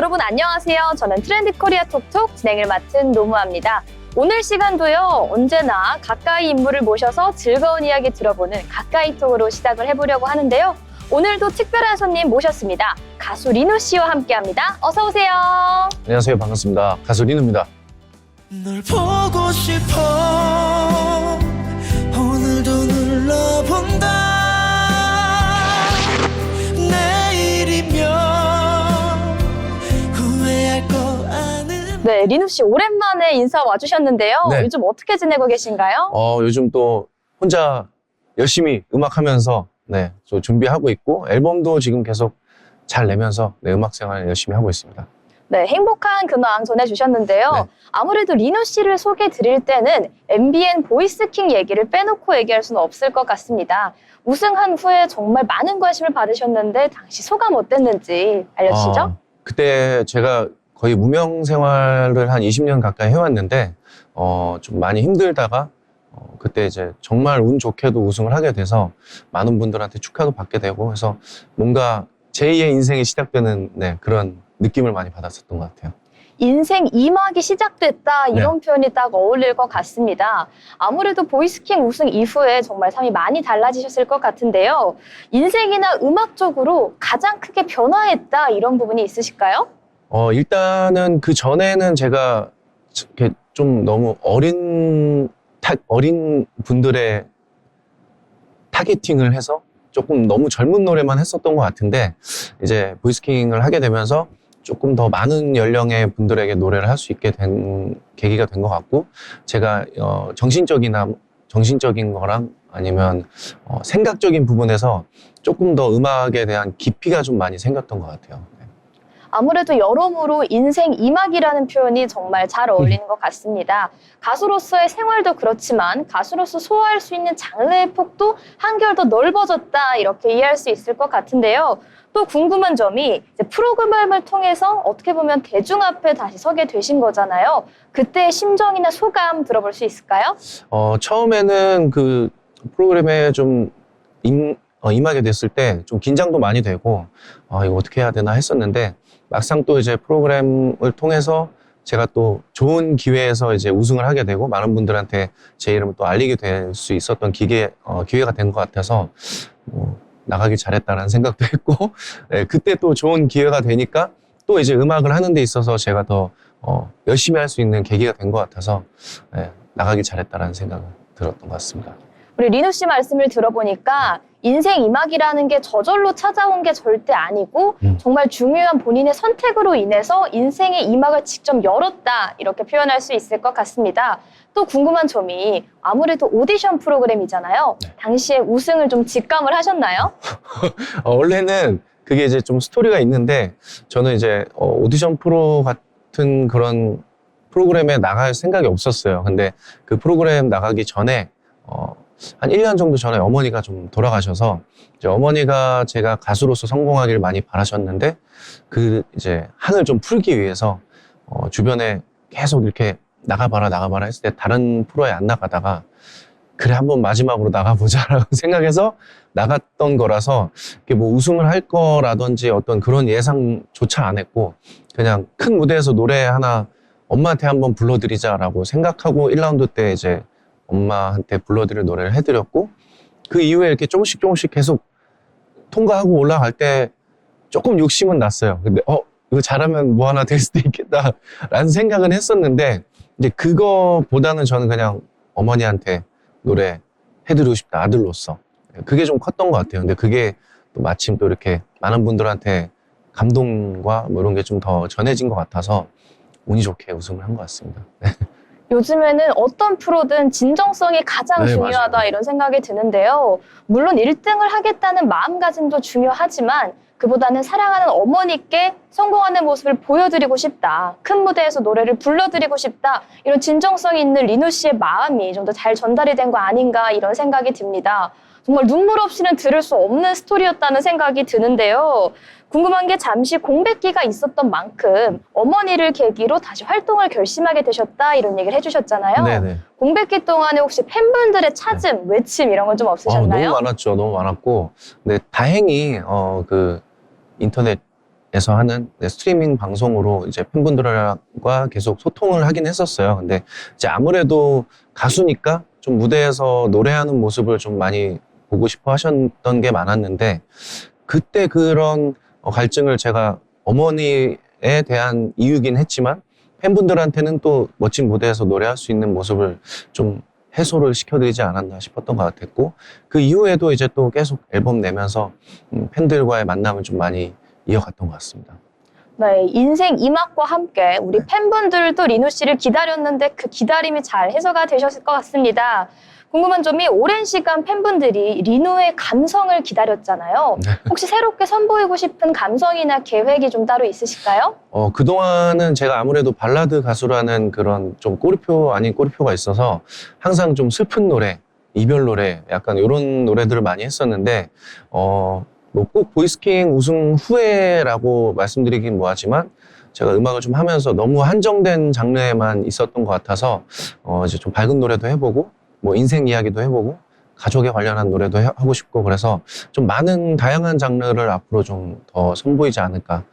여러분 안녕하세요. 저는 트렌드코리아 톡톡 진행을 맡은 노무아입니다. 오늘 시간도요, 언제나 가까이 인물을 모셔서 즐거운 이야기 들어보는 가까이톡으로 시작을 해보려고 하는데요. 오늘도 특별한 손님 모셨습니다. 가수 리누 씨와 함께합니다. 어서 오세요. 안녕하세요. 반갑습니다. 가수 리누입니다. 널 보고 싶어 오늘도 눌러본다 내일이면 후회할 거 아는. 네, 리누 씨 오랜만에 인사 와주셨는데요. 네. 요즘 어떻게 지내고 계신가요? 요즘 또 혼자 열심히 음악하면서 저 준비하고 있고 앨범도 지금 계속 잘 내면서 음악 생활 열심히 하고 있습니다. 네, 행복한 근황 전해주셨는데요. 네. 아무래도 리누 씨를 소개해 드릴 때는 MBN 보이스킹 얘기를 빼놓고 얘기할 수는 없을 것 같습니다. 우승한 후에 정말 많은 관심을 받으셨는데 당시 소감 어땠는지 알려주시죠? 그때 제가 거의 무명 생활을 한 20년 가까이 해왔는데 좀 많이 힘들다가 그때 이제 정말 운 좋게도 우승을 하게 돼서 많은 분들한테 축하도 받게 되고 해서 뭔가 제2의 인생이 시작되는 그런 느낌을 많이 받았었던 것 같아요. 인생 2막이 시작됐다 이런 표현이 딱 어울릴 것 같습니다. 아무래도 보이스킹 우승 이후에 정말 삶이 많이 달라지셨을 것 같은데요. 인생이나 음악적으로 가장 크게 변화했다 이런 부분이 있으실까요? 일단은 그 전에는 제가 이렇게 좀 너무 어린 분들의 타겟팅을 해서 조금 너무 젊은 노래만 했었던 것 같은데 이제 보이스킹을 하게 되면서 조금 더 많은 연령의 분들에게 노래를 할 수 있게 된 계기가 된 것 같고 제가 정신적인 거랑 아니면 생각적인 부분에서 조금 더 음악에 대한 깊이가 좀 많이 생겼던 것 같아요. 아무래도 여러모로 인생 2막이라는 표현이 정말 잘 어울리는 것 같습니다. 가수로서의 생활도 그렇지만 가수로서 소화할 수 있는 장르의 폭도 한결 더 넓어졌다 이렇게 이해할 수 있을 것 같은데요. 또 궁금한 점이 이제 프로그램을 통해서 어떻게 보면 대중 앞에 다시 서게 되신 거잖아요. 그때의 심정이나 소감 들어볼 수 있을까요? 처음에는 그 프로그램에 좀 임하게 됐을 때 좀 긴장도 많이 되고 이거 어떻게 해야 되나 했었는데 막상 또 이제 프로그램을 통해서 제가 또 좋은 기회에서 이제 우승을 하게 되고 많은 분들한테 제 이름을 또 알리게 될 수 있었던 기회가 된 것 같아서 나가길 잘했다라는 생각도 했고 그때 또 좋은 기회가 되니까 또 이제 음악을 하는 데 있어서 제가 더 열심히 할 수 있는 계기가 된 것 같아서 나가길 잘했다라는 생각을 들었던 것 같습니다. 우리 리누 씨 말씀을 들어보니까 인생 2막이라는 게 저절로 찾아온 게 절대 아니고 정말 중요한 본인의 선택으로 인해서 인생의 2막을 직접 열었다 이렇게 표현할 수 있을 것 같습니다. 또 궁금한 점이 아무래도 오디션 프로그램이잖아요. 당시에 우승을 좀 직감을 하셨나요? 원래는 그게 이제 좀 스토리가 있는데 저는 이제 오디션 프로 같은 그런 프로그램에 나갈 생각이 없었어요. 근데 그 프로그램 나가기 전에 한 1년 정도 전에 어머니가 좀 돌아가셔서 이제 어머니가 제가 가수로서 성공하기를 많이 바라셨는데 그 이제 한을 좀 풀기 위해서 주변에 계속 이렇게 나가봐라 했을 때 다른 프로에 안 나가다가 그래 한번 마지막으로 나가보자라고 생각해서 나갔던 거라서 이게 뭐 우승을 할 거라든지 어떤 그런 예상조차 안 했고 그냥 큰 무대에서 노래 하나 엄마한테 한번 불러드리자라고 생각하고 1라운드 때 이제 엄마한테 불러드릴 노래를 해드렸고 그 이후에 이렇게 조금씩 계속 통과하고 올라갈 때 조금 욕심은 났어요. 근데 이거 잘하면 뭐 하나 될 수도 있겠다라는 생각은 했었는데 이제 그거보다는 저는 그냥 어머니한테 노래 해드리고 싶다 아들로서 그게 좀 컸던 것 같아요. 근데 그게 또 마침 또 이렇게 많은 분들한테 감동과 뭐 이런 게 좀 더 전해진 것 같아서 운이 좋게 우승을 한 것 같습니다. 요즘에는 어떤 프로든 진정성이 가장 중요하다 맞아요. 이런 생각이 드는데요. 물론 1등을 하겠다는 마음가짐도 중요하지만 그보다는 사랑하는 어머니께 성공하는 모습을 보여드리고 싶다. 큰 무대에서 노래를 불러드리고 싶다. 이런 진정성이 있는 리누 씨의 마음이 좀 더 잘 전달이 된 거 아닌가 이런 생각이 듭니다. 정말 눈물 없이는 들을 수 없는 스토리였다는 생각이 드는데요. 궁금한 게 잠시 공백기가 있었던 만큼 어머니를 계기로 다시 활동을 결심하게 되셨다 이런 얘기를 해주셨잖아요. 네네. 공백기 동안에 혹시 팬분들의 찾음, 외침 이런 건 좀 없으셨나요? 너무 많았죠. 너무 많았고 근데 다행히 그 인터넷 에서 하는 스트리밍 방송으로 이제 팬분들과 계속 소통을 하긴 했었어요. 근데 이제 아무래도 가수니까 좀 무대에서 노래하는 모습을 좀 많이 보고 싶어 하셨던 게 많았는데, 그때 그런 갈증을 제가 어머니에 대한 이유긴 했지만 팬분들한테는 또 멋진 무대에서 노래할 수 있는 모습을 좀 해소를 시켜드리지 않았나 싶었던 것 같았고, 그 이후에도 이제 또 계속 앨범 내면서 팬들과의 만남을 좀 많이 이어갔던 것 같습니다. 네, 인생 2막과 함께 우리 팬분들도 리노 씨를 기다렸는데 그 기다림이 잘 해소가 되셨을 것 같습니다. 궁금한 점이 오랜 시간 팬분들이 리노의 감성을 기다렸잖아요. 혹시 새롭게 선보이고 싶은 감성이나 계획이 좀 따로 있으실까요? 그동안은 제가 아무래도 발라드 가수라는 그런 좀 꼬리표 아닌 꼬리표가 있어서 항상 좀 슬픈 노래, 이별 노래, 약간 이런 노래들을 많이 했었는데, 뭐 꼭 보이스킹 우승 후에라고 말씀드리긴 뭐하지만 제가 음악을 좀 하면서 너무 한정된 장르에만 있었던 것 같아서 이제 좀 밝은 노래도 해보고 뭐 인생 이야기도 해보고 가족에 관련한 노래도 하고 싶고, 그래서 좀 많은 다양한 장르를 앞으로 좀 더 선보이지 않을까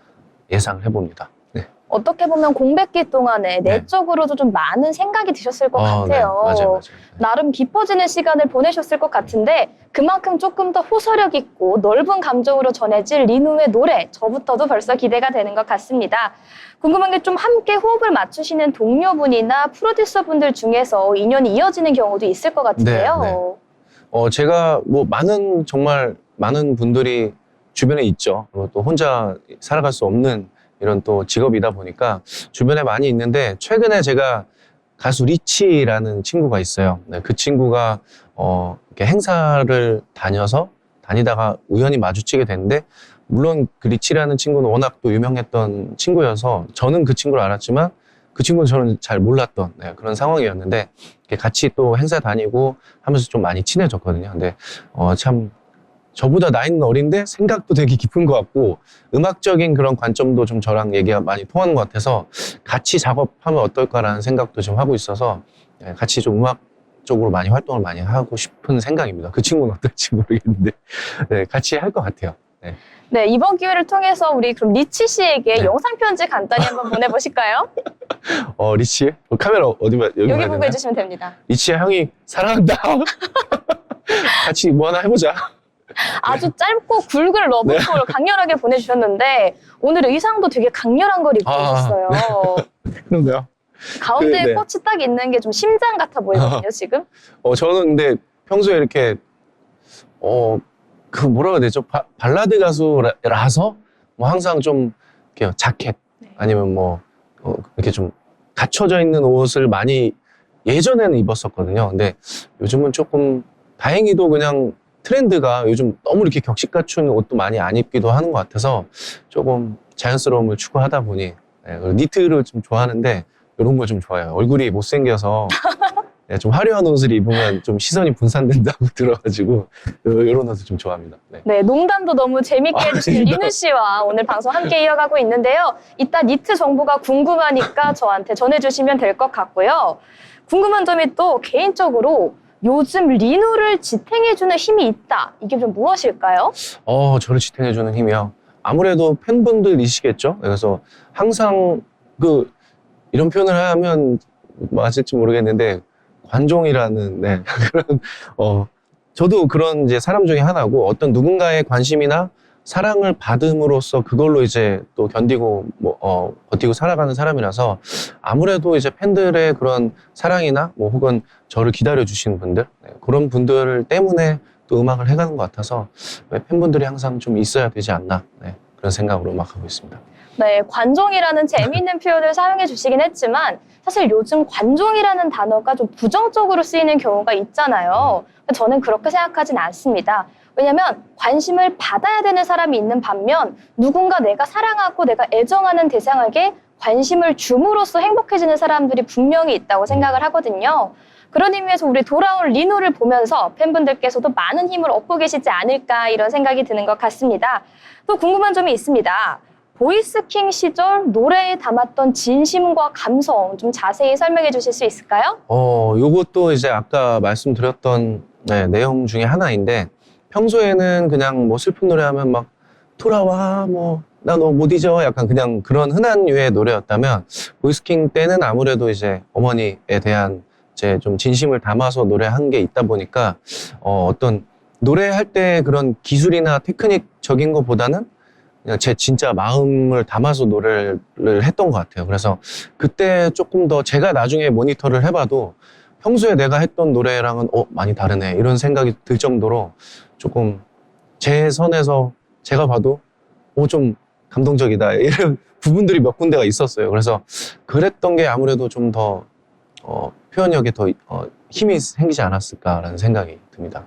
예상을 해봅니다. 네. 어떻게 보면 공백기 동안에 내적으로도 좀 많은 생각이 드셨을 것 같아요. 네, 맞아요. 나름 깊어지는 시간을 보내셨을 것 같은데 그만큼 조금 더 호소력 있고 넓은 감정으로 전해질 리노의 노래, 저부터도 벌써 기대가 되는 것 같습니다. 궁금한 게 좀 함께 호흡을 맞추시는 동료분이나 프로듀서분들 중에서 인연이 이어지는 경우도 있을 것 같은데요. 제가 뭐 정말 많은 분들이 주변에 있죠. 또 혼자 살아갈 수 없는 이런 또 직업이다 보니까 주변에 많이 있는데, 최근에 제가 가수 리치라는 친구가 있어요. 네, 그 친구가 이렇게 행사를 다니다가 우연히 마주치게 됐는데, 물론 그 리치라는 친구는 워낙 또 유명했던 친구여서 저는 그 친구를 알았지만 그 친구는 저는 잘 몰랐던 그런 상황이었는데, 이렇게 같이 또 행사 다니고 하면서 좀 많이 친해졌거든요. 근데 참 저보다 나이는 어린데 생각도 되게 깊은 것 같고, 음악적인 그런 관점도 좀 저랑 얘기가 많이 통하는 것 같아서 같이 작업하면 어떨까라는 생각도 좀 하고 있어서 같이 좀 음악적으로 많이 활동을 많이 하고 싶은 생각입니다. 그 친구는 어떨지 모르겠는데 같이 할 것 같아요. 네, 이번 기회를 통해서 우리 그럼 리치 씨에게 영상 편지 간단히 한번 보내보실까요? 리치? 카메라 어디만 여기 여기 보고 해주시면 됩니다. 리치야, 형이 사랑한다. 같이 뭐 하나 해보자. 아주 짧고 굵은 러브콜 강렬하게 보내주셨는데 오늘 의상도 되게 강렬한 걸 입고 오셨어요. 그런가요? 가운데에 꽃이 딱 있는 게 좀 심장 같아 보이거든요, 지금. 저는 근데 평소에 이렇게 그 뭐라고 해야 되죠? 발라드 가수라서 뭐 항상 좀 이렇게 자켓 아니면 뭐 이렇게 좀 갖춰져 있는 옷을 많이 예전에는 입었었거든요. 근데 요즘은 조금 다행히도 그냥 트렌드가 요즘 너무 이렇게 격식 갖춘 옷도 많이 안 입기도 하는 것 같아서 조금 자연스러움을 추구하다 보니 그리고 니트를 좀 좋아하는데 이런 걸 좀 좋아해요. 얼굴이 못생겨서 좀 화려한 옷을 입으면 좀 시선이 분산된다고 들어가지고 이런 옷을 좀 좋아합니다. 네, 농담도 너무 재밌게 해주시는 리누 씨와 오늘 방송 함께 이어가고 있는데요. 이따 니트 정보가 궁금하니까 저한테 전해주시면 될 것 같고요. 궁금한 점이 또 개인적으로 요즘 리누를 지탱해주는 힘이 있다. 이게 좀 무엇일까요? 저를 지탱해주는 힘이요. 아무래도 팬분들이시겠죠. 그래서 항상 이런 표현을 하면 맞을지 모르겠는데 관종이라는 그런 저도 그런 이제 사람 중에 하나고, 어떤 누군가의 관심이나 사랑을 받음으로써 그걸로 이제 또 견디고 버티고 살아가는 사람이라서 아무래도 이제 팬들의 그런 사랑이나 뭐 혹은 저를 기다려 주시는 분들 그런 분들 때문에 또 음악을 해가는 것 같아서 팬분들이 항상 좀 있어야 되지 않나 그런 생각으로 음악하고 있습니다. 네, 관종이라는 재미있는 표현을 사용해 주시긴 했지만 사실 요즘 관종이라는 단어가 좀 부정적으로 쓰이는 경우가 있잖아요. 저는 그렇게 생각하진 않습니다. 왜냐면 관심을 받아야 되는 사람이 있는 반면 누군가 내가 사랑하고 내가 애정하는 대상에게 관심을 줌으로써 행복해지는 사람들이 분명히 있다고 생각을 하거든요. 그런 의미에서 우리 돌아온 리노를 보면서 팬분들께서도 많은 힘을 얻고 계시지 않을까 이런 생각이 드는 것 같습니다. 또 궁금한 점이 있습니다. 보이스킹 시절 노래에 담았던 진심과 감성 좀 자세히 설명해 주실 수 있을까요? 요것도 이제 아까 말씀드렸던 내용 중에 하나인데, 평소에는 그냥 뭐 슬픈 노래 하면 막 돌아와 뭐 나 너 못 잊어 약간 그냥 그런 흔한 류의 노래였다면 보이스킹 때는 아무래도 이제 어머니에 대한 이제 좀 진심을 담아서 노래한 게 있다 보니까 어떤 노래할 때 그런 기술이나 테크닉적인 것보다는 그냥 제 진짜 마음을 담아서 노래를 했던 것 같아요. 그래서 그때 조금 더 제가 나중에 모니터를 해봐도 평소에 내가 했던 노래랑은 많이 다르네 이런 생각이 들 정도로 조금 제 선에서 제가 봐도 좀 감동적이다 이런 부분들이 몇 군데가 있었어요. 그래서 그랬던 게 아무래도 좀 더 표현력에 더 힘이 생기지 않았을까라는 생각이 듭니다.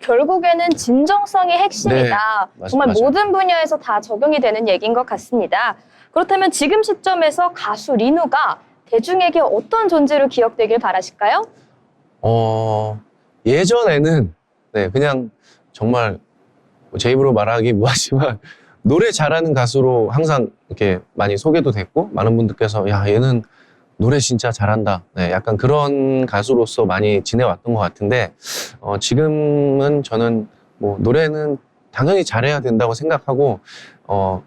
결국에는 진정성이 핵심이다. 네, 정말 맞아요. 모든 분야에서 다 적용이 되는 얘기인 것 같습니다. 그렇다면 지금 시점에서 가수 리누가 대중에게 어떤 존재로 기억되길 바라실까요? 예전에는 그냥 정말 제 입으로 말하기 뭐하지만 노래 잘하는 가수로 항상 이렇게 많이 소개도 됐고 많은 분들께서 야 얘는 노래 진짜 잘한다. 약간 그런 가수로서 많이 지내왔던 것 같은데 지금은 저는 뭐 노래는 당연히 잘해야 된다고 생각하고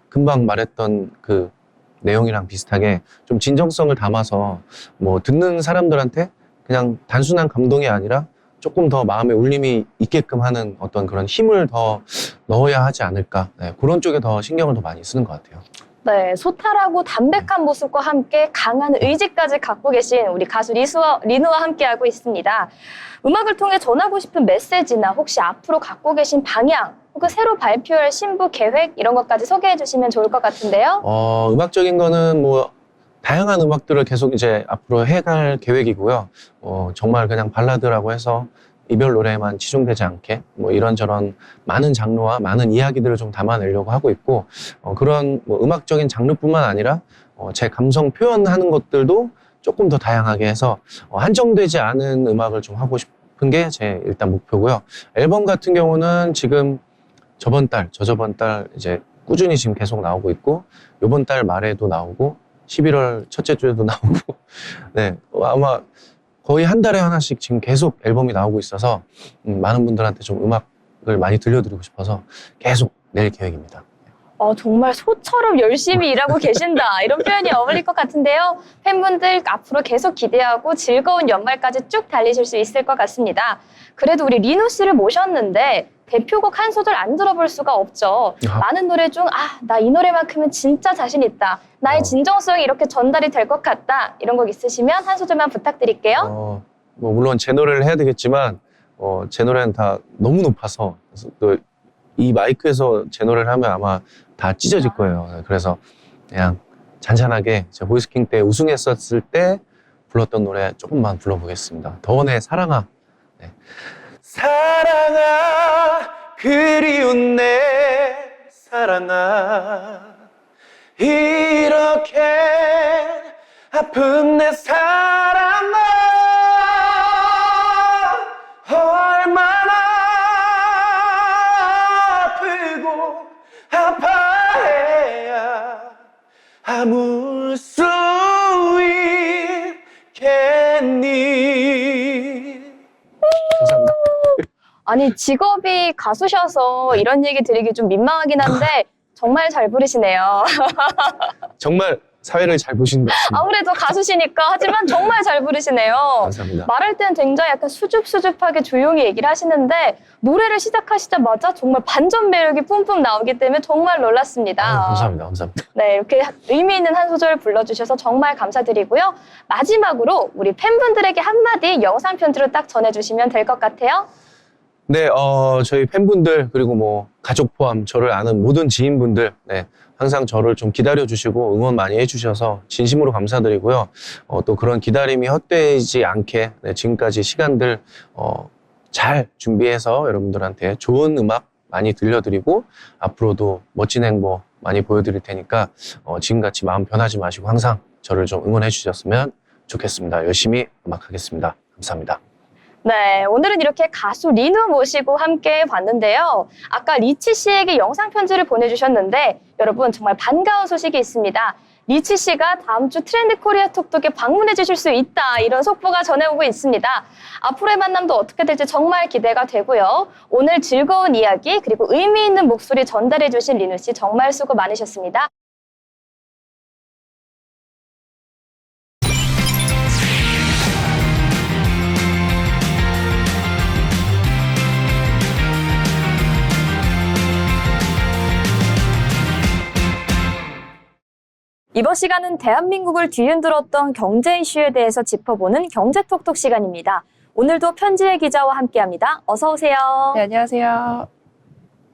금방 말했던 그 내용이랑 비슷하게 좀 진정성을 담아서 뭐 듣는 사람들한테 그냥 단순한 감동이 아니라 조금 더 마음에 울림이 있게끔 하는 어떤 그런 힘을 더 넣어야 하지 않을까. 그런 쪽에 더 신경을 더 많이 쓰는 것 같아요. 네, 소탈하고 담백한 모습과 함께 강한 의지까지 갖고 계신 우리 가수 리누와 함께하고 있습니다. 음악을 통해 전하고 싶은 메시지나 혹시 앞으로 갖고 계신 방향, 혹은 새로 발표할 신부 계획 이런 것까지 소개해 주시면 좋을 것 같은데요. 음악적인 거는 뭐 다양한 음악들을 계속 이제 앞으로 해갈 계획이고요. 정말 그냥 발라드라고 해서 이별 노래에만 치중되지 않게 뭐 이런저런 많은 장르와 많은 이야기들을 좀 담아내려고 하고 있고 그런 뭐 음악적인 장르뿐만 아니라 제 감성 표현하는 것들도 조금 더 다양하게 해서 한정되지 않은 음악을 좀 하고 싶은 게 제 일단 목표고요. 앨범 같은 경우는 지금 저번 달, 저저번 달 이제 꾸준히 지금 계속 나오고 있고 요번 달 말에도 나오고 11월 첫째 주에도 나오고 아마 거의 한 달에 하나씩 지금 계속 앨범이 나오고 있어서 많은 분들한테 좀 음악을 많이 들려드리고 싶어서 계속 낼 계획입니다. 정말 소처럼 열심히 일하고 계신다 이런 표현이 어울릴 것 같은데요. 팬분들 앞으로 계속 기대하고 즐거운 연말까지 쭉 달리실 수 있을 것 같습니다. 그래도 우리 리누 씨를 모셨는데 대표곡 한 소절 안 들어볼 수가 없죠. 많은 노래 중 나 이 노래만큼은 진짜 자신 있다. 나의 진정성이 이렇게 전달이 될 것 같다. 이런 곡 있으시면 한 소절만 부탁드릴게요. 뭐 물론 제 노래를 해야 되겠지만 제 노래는 다 너무 높아서 또 이 마이크에서 제 노래를 하면 아마 다 찢어질 거예요. 그래서 그냥 잔잔하게 제가 보이스킹 때 우승했었을 때 불렀던 노래 조금만 불러보겠습니다. 더원의 사랑아. 사랑아 그리운 내 사랑아 이렇게 아픈 내 사랑아 얼마나 아프고 아파해야 아물 수 있겠니. 감사합니다. 아니 직업이 가수셔서 이런 얘기 드리기 좀 민망하긴 한데 정말 잘 부르시네요. 정말 사회를 잘 보시는 것 같습니다. 아무래도 가수시니까 하지만 정말 잘 부르시네요. 감사합니다. 말할 때는 굉장히 약간 수줍수줍하게 조용히 얘기를 하시는데 노래를 시작하시자마자 정말 반전 매력이 뿜뿜 나오기 때문에 정말 놀랐습니다. 감사합니다. 감사합니다. 네, 이렇게 의미 있는 한 소절 불러주셔서 정말 감사드리고요. 마지막으로 우리 팬분들에게 한마디 영상 편지로 딱 전해주시면 될 것 같아요. 네, 저희 팬분들 그리고 뭐 가족 포함 저를 아는 모든 지인분들 항상 저를 좀 기다려주시고 응원 많이 해주셔서 진심으로 감사드리고요. 또 그런 기다림이 헛되지 않게 지금까지 시간들 잘 준비해서 여러분들한테 좋은 음악 많이 들려드리고 앞으로도 멋진 행보 많이 보여드릴 테니까 지금같이 마음 변하지 마시고 항상 저를 좀 응원해 주셨으면 좋겠습니다. 열심히 음악하겠습니다. 감사합니다. 네, 오늘은 이렇게 가수 리누 모시고 함께 봤는데요. 아까 리치 씨에게 영상 편지를 보내주셨는데 여러분 정말 반가운 소식이 있습니다. 리치 씨가 다음 주 트렌드 코리아 톡톡에 방문해 주실 수 있다. 이런 속보가 전해오고 있습니다. 앞으로의 만남도 어떻게 될지 정말 기대가 되고요. 오늘 즐거운 이야기 그리고 의미 있는 목소리 전달해 주신 리누 씨 정말 수고 많으셨습니다. 이번 시간은 대한민국을 뒤흔들었던 경제 이슈에 대해서 짚어보는 경제톡톡 시간입니다. 오늘도 편지의 기자와 함께합니다. 어서 오세요. 네, 안녕하세요.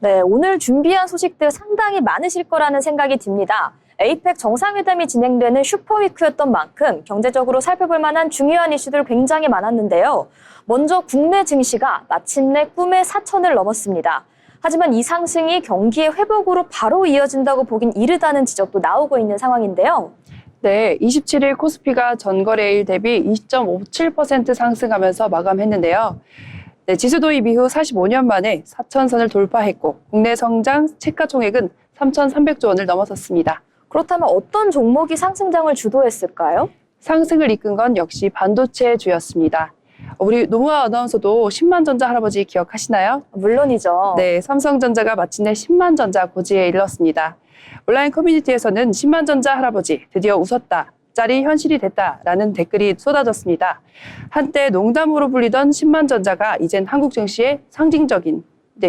네, 오늘 준비한 소식들 상당히 많으실 거라는 생각이 듭니다. 에이펙 정상회담이 진행되는 슈퍼위크였던 만큼 경제적으로 살펴볼 만한 중요한 이슈들 굉장히 많았는데요. 먼저 국내 증시가 마침내 꿈의 4천을 넘었습니다. 하지만 이 상승이 경기의 회복으로 바로 이어진다고 보긴 이르다는 지적도 나오고 있는 상황인데요. 네, 27일 코스피가 전거래일 대비 2.57% 상승하면서 마감했는데요. 네, 지수 도입 이후 45년 만에 4천선을 돌파했고 국내 성장 채가총액은 3,300조 원을 넘어섰습니다. 그렇다면 어떤 종목이 상승장을 주도했을까요? 상승을 이끈 건 역시 반도체주였습니다. 우리 노무아 아나운서도 10만전자 할아버지 기억하시나요? 물론이죠. 네, 삼성전자가 마침내 10만전자 고지에 이르렀습니다. 온라인 커뮤니티에서는 10만전자 할아버지 드디어 웃었다, 짤이 현실이 됐다라는 댓글이 쏟아졌습니다. 한때 농담으로 불리던 10만전자가 이젠 한국 증시의 상징적인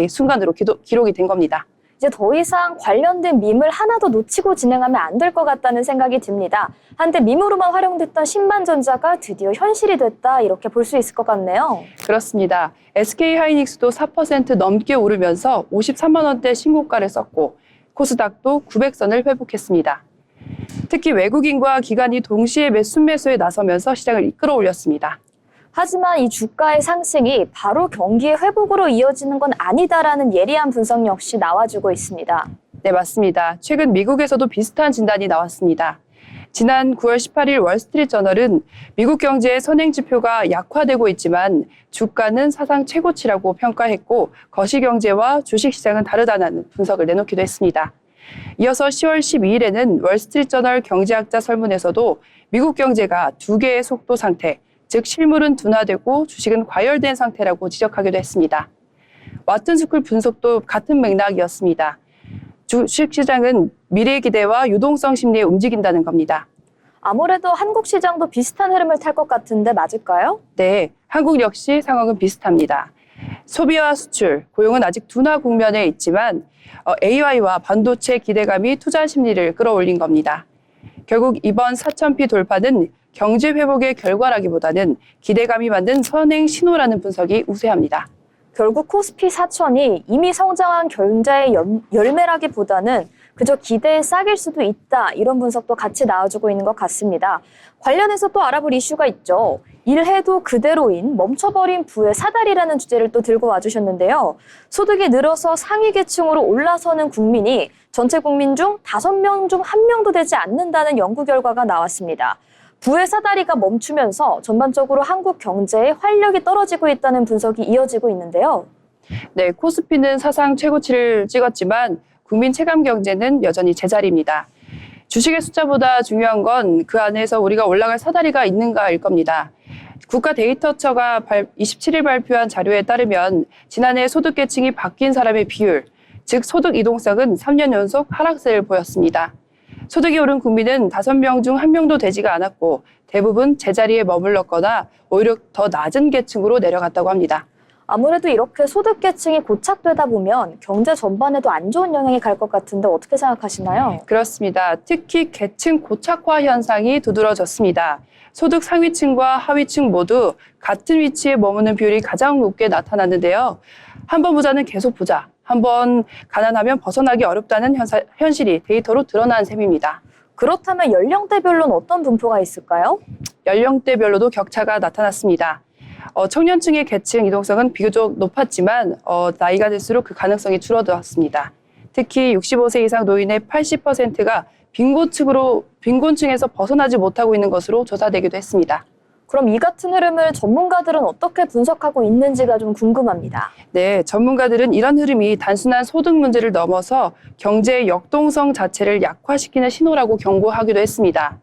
순간으로 기록이 된 겁니다. 이제 더 이상 관련된 밈을 하나도 놓치고 진행하면 안 될 것 같다는 생각이 듭니다. 한때 밈으로만 활용됐던 10만전자가 드디어 현실이 됐다 이렇게 볼 수 있을 것 같네요. 그렇습니다. SK하이닉스도 4% 넘게 오르면서 53만 원대 신고가를 썼고 코스닥도 900선을 회복했습니다. 특히 외국인과 기관이 동시에 순매수에 나서면서 시장을 이끌어 올렸습니다. 하지만 이 주가의 상승이 바로 경기의 회복으로 이어지는 건 아니다라는 예리한 분석 역시 나와주고 있습니다. 네, 맞습니다. 최근 미국에서도 비슷한 진단이 나왔습니다. 지난 9월 18일 월스트리트저널은 미국 경제의 선행지표가 약화되고 있지만 주가는 사상 최고치라고 평가했고 거시경제와 주식시장은 다르다는 분석을 내놓기도 했습니다. 이어서 10월 12일에는 월스트리트저널 경제학자 설문에서도 미국 경제가 두 개의 속도 상태, 즉 실물은 둔화되고 주식은 과열된 상태라고 지적하기도 했습니다. 왓튼스쿨 분석도 같은 맥락이었습니다. 주식시장은 미래 기대와 유동성 심리에 움직인다는 겁니다. 아무래도 한국 시장도 비슷한 흐름을 탈 것 같은데 맞을까요? 네, 한국 역시 상황은 비슷합니다. 소비와 수출, 고용은 아직 둔화 국면에 있지만 AI와 반도체 기대감이 투자 심리를 끌어올린 겁니다. 결국 이번 4,000피 돌파는 경제 회복의 결과라기보다는 기대감이 만든 선행 신호라는 분석이 우세합니다. 결국 코스피 4천이 이미 성장한 경제의 열매라기보다는 그저 기대에 싹일 수도 있다 이런 분석도 같이 나와주고 있는 것 같습니다. 관련해서 또 알아볼 이슈가 있죠. 일해도 그대로인 멈춰버린 부의 사다리라는 주제를 또 들고 와주셨는데요. 소득이 늘어서 상위 계층으로 올라서는 국민이 전체 국민 중 5명 중 1명도 되지 않는다는 연구 결과가 나왔습니다. 부의 사다리가 멈추면서 전반적으로 한국 경제의 활력이 떨어지고 있다는 분석이 이어지고 있는데요. 네, 코스피는 사상 최고치를 찍었지만 국민 체감 경제는 여전히 제자리입니다. 주식의 숫자보다 중요한 건 그 안에서 우리가 올라갈 사다리가 있는가일 겁니다. 국가데이터처가 27일 발표한 자료에 따르면 지난해 소득계층이 바뀐 사람의 비율, 즉 소득 이동성은 3년 연속 하락세를 보였습니다. 소득이 오른 국민은 5명 중 1명도 되지가 않았고 대부분 제자리에 머물렀거나 오히려 더 낮은 계층으로 내려갔다고 합니다. 아무래도 이렇게 소득계층이 고착되다 보면 경제 전반에도 안 좋은 영향이 갈 것 같은데 어떻게 생각하시나요? 그렇습니다. 특히 계층 고착화 현상이 두드러졌습니다. 소득 상위층과 하위층 모두 같은 위치에 머무는 비율이 가장 높게 나타났는데요. 한 번 부자는 계속 부자, 한 번 가난하면 벗어나기 어렵다는 현실이 데이터로 드러난 셈입니다. 그렇다면 연령대별로는 어떤 분포가 있을까요? 연령대별로도 격차가 나타났습니다. 청년층의 계층 이동성은 비교적 높았지만 나이가 들수록 그 가능성이 줄어들었습니다. 특히 65세 이상 노인의 80%가 빈곤층에서 벗어나지 못하고 있는 것으로 조사되기도 했습니다. 그럼 이 같은 흐름을 전문가들은 어떻게 분석하고 있는지가 좀 궁금합니다. 네, 전문가들은 이런 흐름이 단순한 소득 문제를 넘어서 경제의 역동성 자체를 약화시키는 신호라고 경고하기도 했습니다.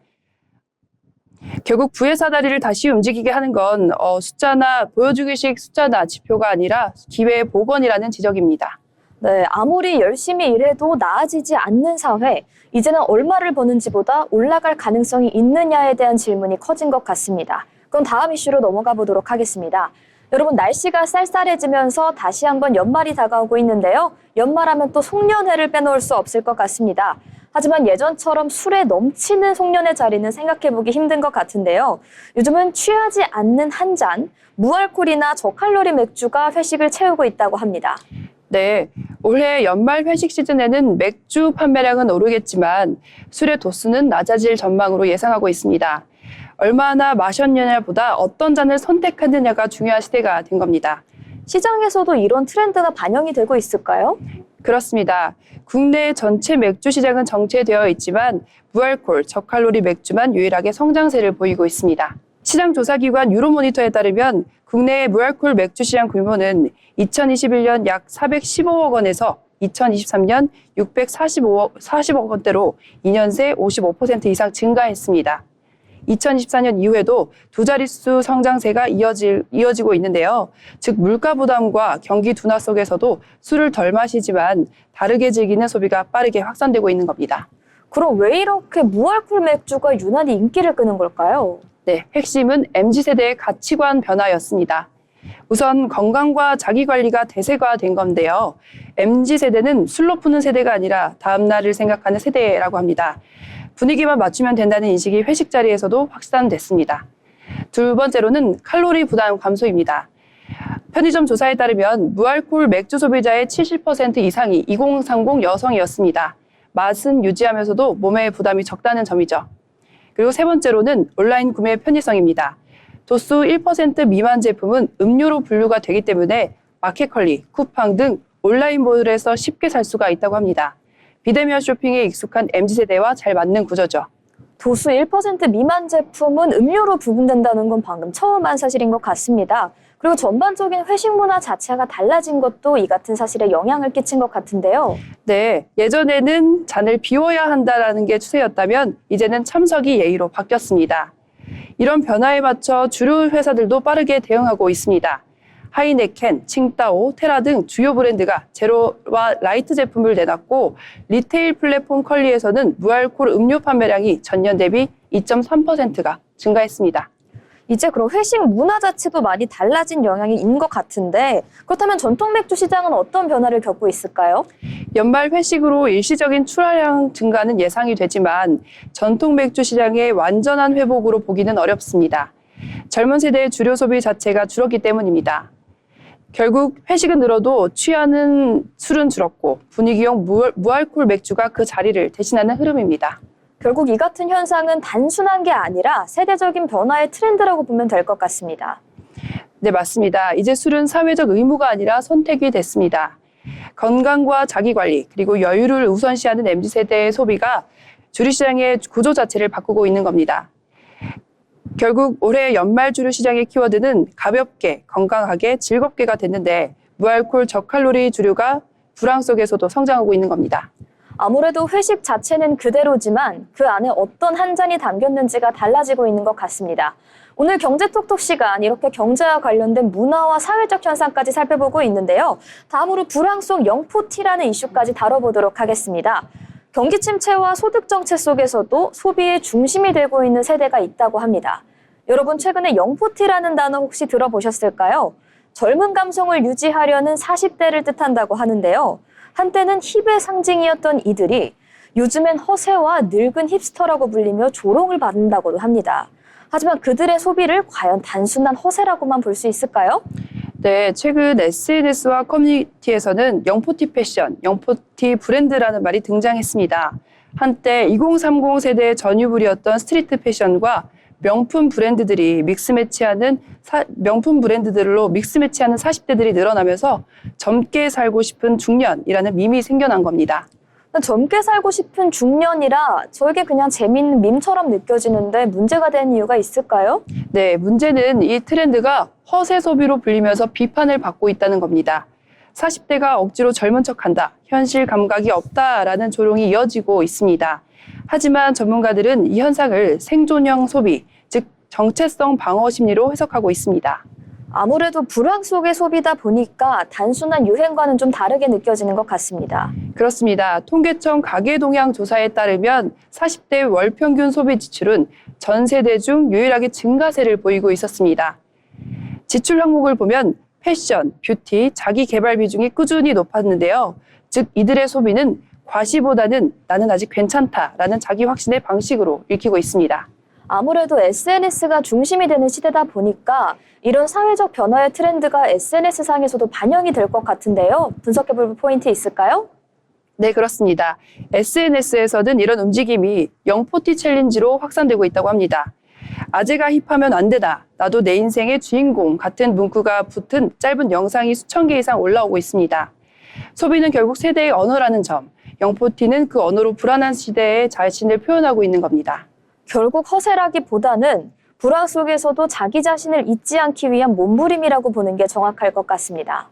결국 부의 사다리를 다시 움직이게 하는 건 숫자나 보여주기식 숫자나 지표가 아니라 기회의 복원이라는 지적입니다. 네, 아무리 열심히 일해도 나아지지 않는 사회, 이제는 얼마를 버는지보다 올라갈 가능성이 있느냐에 대한 질문이 커진 것 같습니다. 그럼 다음 이슈로 넘어가 보도록 하겠습니다. 여러분, 날씨가 쌀쌀해지면서 다시 한번 연말이 다가오고 있는데요. 연말하면 또 송년회를 빼놓을 수 없을 것 같습니다. 하지만 예전처럼 술에 넘치는 송년회 자리는 생각해보기 힘든 것 같은데요. 요즘은 취하지 않는 한 잔, 무알콜이나 저칼로리 맥주가 회식을 채우고 있다고 합니다. 네, 올해 연말 회식 시즌에는 맥주 판매량은 오르겠지만 술의 도수는 낮아질 전망으로 예상하고 있습니다. 얼마나 마셨느냐보다 어떤 잔을 선택하느냐가 중요한 시대가 된 겁니다. 시장에서도 이런 트렌드가 반영이 되고 있을까요? 그렇습니다. 국내 전체 맥주 시장은 정체되어 있지만 무알콜, 저칼로리 맥주만 유일하게 성장세를 보이고 있습니다. 시장 조사기관 유로모니터에 따르면 국내의 무알콜 맥주 시장 규모는 2021년 약 415억 원에서 2023년 640억 원대로 2년 새 55% 이상 증가했습니다. 2024년 이후에도 두 자릿수 성장세가 이어지고 있는데요. 즉 물가 부담과 경기 둔화 속에서도 술을 덜 마시지만 다르게 즐기는 소비가 빠르게 확산되고 있는 겁니다. 그럼 왜 이렇게 무알콜 맥주가 유난히 인기를 끄는 걸까요? 네, 핵심은 MZ세대의 가치관 변화였습니다. 우선 건강과 자기관리가 대세화된 건데요. MZ세대는 술로 푸는 세대가 아니라 다음 날을 생각하는 세대라고 합니다. 분위기만 맞추면 된다는 인식이 회식 자리에서도 확산됐습니다. 두 번째로는 칼로리 부담 감소입니다. 편의점 조사에 따르면 무알콜 맥주 소비자의 70% 이상이 2030 여성이었습니다. 맛은 유지하면서도 몸의 부담이 적다는 점이죠. 그리고 세 번째로는 온라인 구매 편의성입니다. 도수 1% 미만 제품은 음료로 분류가 되기 때문에 마켓컬리, 쿠팡 등 온라인몰에서 쉽게 살 수가 있다고 합니다. 비대면 쇼핑에 익숙한 MZ세대와 잘 맞는 구조죠. 도수 1% 미만 제품은 음료로 구분된다는 건 방금 처음 한 사실인 것 같습니다. 그리고 전반적인 회식 문화 자체가 달라진 것도 이 같은 사실에 영향을 끼친 것 같은데요. 네, 예전에는 잔을 비워야 한다라는 게 추세였다면 이제는 참석이 예의로 바뀌었습니다. 이런 변화에 맞춰 주류 회사들도 빠르게 대응하고 있습니다. 하이네켄, 칭따오, 테라 등 주요 브랜드가 제로와 라이트 제품을 내놨고 리테일 플랫폼 컬리에서는 무알콜 음료 판매량이 전년 대비 2.3%가 증가했습니다. 이제 그럼 회식 문화 자체도 많이 달라진 영향이 있는 것 같은데 그렇다면 전통 맥주 시장은 어떤 변화를 겪고 있을까요? 연말 회식으로 일시적인 출하량 증가는 예상이 되지만 전통 맥주 시장의 완전한 회복으로 보기는 어렵습니다. 젊은 세대의 주류 소비 자체가 줄었기 때문입니다. 결국 회식은 늘어도 취하는 술은 줄었고 분위기용 무알콜 맥주가 그 자리를 대신하는 흐름입니다. 결국 이 같은 현상은 단순한 게 아니라 세대적인 변화의 트렌드라고 보면 될 것 같습니다. 네, 맞습니다. 이제 술은 사회적 의무가 아니라 선택이 됐습니다. 건강과 자기관리 그리고 여유를 우선시하는 MZ세대의 소비가 주류시장의 구조 자체를 바꾸고 있는 겁니다. 결국 올해 연말 주류 시장의 키워드는 가볍게, 건강하게, 즐겁게가 됐는데 무알콜 저칼로리 주류가 불황 속에서도 성장하고 있는 겁니다. 아무래도 회식 자체는 그대로지만 그 안에 어떤 한 잔이 담겼는지가 달라지고 있는 것 같습니다. 오늘 경제톡톡 시간 이렇게 경제와 관련된 문화와 사회적 현상까지 살펴보고 있는데요. 다음으로 불황 속 영포티라는 이슈까지 다뤄보도록 하겠습니다. 경기 침체와 소득 정체 속에서도 소비의 중심이 되고 있는 세대가 있다고 합니다. 여러분 최근에 영포티라는 단어 혹시 들어보셨을까요? 젊은 감성을 유지하려는 40대를 뜻한다고 하는데요. 한때는 힙의 상징이었던 이들이 요즘엔 허세와 늙은 힙스터라고 불리며 조롱을 받는다고도 합니다. 하지만 그들의 소비를 과연 단순한 허세라고만 볼 수 있을까요? 네, 최근 SNS와 커뮤니티에서는 영포티 패션, 영포티 브랜드라는 말이 등장했습니다. 한때 2030 세대의 전유물이었던 스트리트 패션과 명품 브랜드들로 믹스매치하는 40대들이 늘어나면서 젊게 살고 싶은 중년이라는 밈이 생겨난 겁니다. 젊게 살고 싶은 중년이라 저에게 그냥 재미있는 밈처럼 느껴지는데 문제가 되는 이유가 있을까요? 네, 문제는 이 트렌드가 허세 소비로 불리면서 비판을 받고 있다는 겁니다. 40대가 억지로 젊은 척한다, 현실 감각이 없다라는 조롱이 이어지고 있습니다. 하지만 전문가들은 이 현상을 생존형 소비, 즉 정체성 방어 심리로 해석하고 있습니다. 아무래도 불황 속의 소비다 보니까 단순한 유행과는 좀 다르게 느껴지는 것 같습니다. 그렇습니다. 통계청 가계동향 조사에 따르면 40대 월 평균 소비 지출은 전 세대 중 유일하게 증가세를 보이고 있었습니다. 지출 항목을 보면 패션, 뷰티, 자기 개발 비중이 꾸준히 높았는데요. 즉 이들의 소비는 과시보다는 나는 아직 괜찮다라는 자기 확신의 방식으로 읽히고 있습니다. 아무래도 SNS가 중심이 되는 시대다 보니까 이런 사회적 변화의 트렌드가 SNS상에서도 반영이 될 것 같은데요. 분석해볼 포인트 있을까요? 네, 그렇습니다. SNS에서는 이런 움직임이 영포티 챌린지로 확산되고 있다고 합니다. 아재가 힙하면 안 되다, 나도 내 인생의 주인공 같은 문구가 붙은 짧은 영상이 수천 개 이상 올라오고 있습니다. 소비는 결국 세대의 언어라는 점, 영포티는 그 언어로 불안한 시대에 자신을 표현하고 있는 겁니다. 결국 허세라기보다는 불황 속에서도 자기 자신을 잊지 않기 위한 몸부림이라고 보는 게 정확할 것 같습니다.